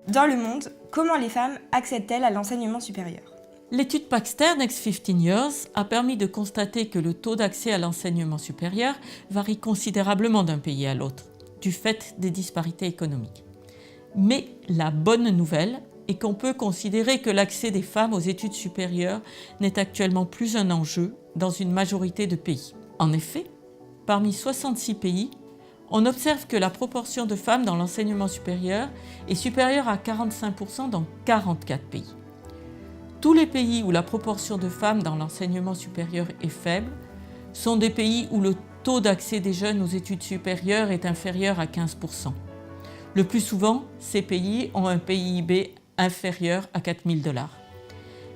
Dans le monde, comment les femmes accèdent-elles à l'enseignement supérieur? L'étude Baxter Next 15 Years a permis de constater que le taux d'accès à l'enseignement supérieur varie considérablement d'un pays à l'autre, du fait des disparités économiques. Mais la bonne nouvelle est qu'on peut considérer que l'accès des femmes aux études supérieures n'est actuellement plus un enjeu dans une majorité de pays. En effet, parmi 66 pays, on observe que la proportion de femmes dans l'enseignement supérieur est supérieure à 45% dans 44 pays. Tous les pays où la proportion de femmes dans l'enseignement supérieur est faible sont des pays où le taux d'accès des jeunes aux études supérieures est inférieur à 15%. Le plus souvent, ces pays ont un PIB inférieur à 4 000 $.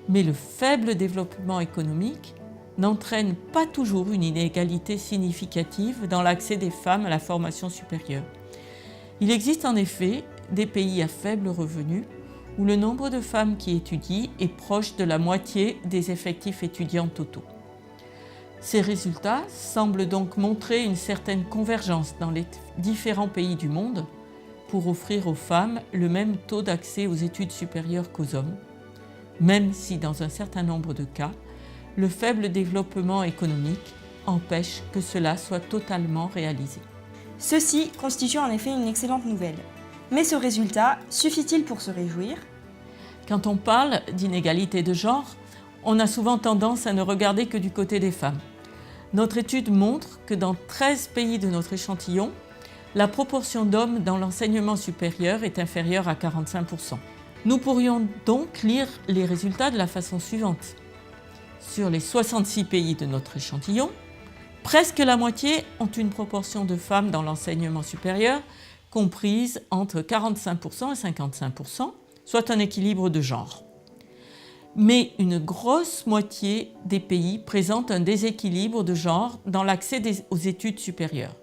Mais le faible développement économique n'entraîne pas toujours une inégalité significative dans l'accès des femmes à la formation supérieure. Il existe en effet des pays à faible revenu où le nombre de femmes qui étudient est proche de la moitié des effectifs étudiants totaux. Ces résultats semblent donc montrer une certaine convergence dans les différents pays du monde pour offrir aux femmes le même taux d'accès aux études supérieures qu'aux hommes, même si dans un certain nombre de cas, le faible développement économique empêche que cela soit totalement réalisé. Ceci constitue en effet une excellente nouvelle. Mais ce résultat suffit-il pour se réjouir? Quand on parle d'inégalité de genre, on a souvent tendance à ne regarder que du côté des femmes. Notre étude montre que dans 13 pays de notre échantillon, la proportion d'hommes dans l'enseignement supérieur est inférieure à 45%. Nous pourrions donc lire les résultats de la façon suivante. Sur les 66 pays de notre échantillon, presque la moitié ont une proportion de femmes dans l'enseignement supérieur comprise entre 45% et 55%, soit un équilibre de genre. Mais une grosse moitié des pays présentent un déséquilibre de genre dans l'accès aux études supérieures.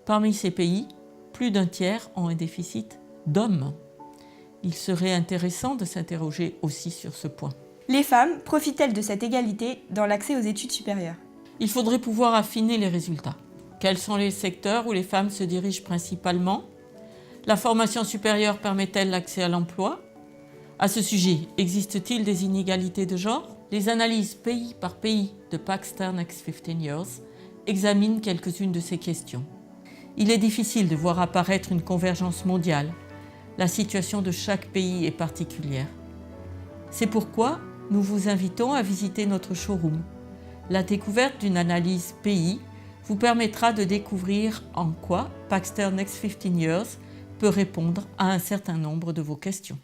Parmi ces pays, plus d'un tiers ont un déficit d'hommes. Il serait intéressant de s'interroger aussi sur ce point. Les femmes profitent-elles de cette égalité dans l'accès aux études supérieures? Il faudrait pouvoir affiner les résultats. Quels sont les secteurs où les femmes se dirigent principalement? La formation supérieure permet-elle l'accès à l'emploi? À ce sujet, existe-t-il des inégalités de genre? Les analyses pays par pays de Baxter Next 15 Years examinent quelques-unes de ces questions. Il est difficile de voir apparaître une convergence mondiale. La situation de chaque pays est particulière. C'est pourquoi nous vous invitons à visiter notre showroom. La découverte d'une analyse pays vous permettra de découvrir en quoi Baxter Next 15 Years peut répondre à un certain nombre de vos questions.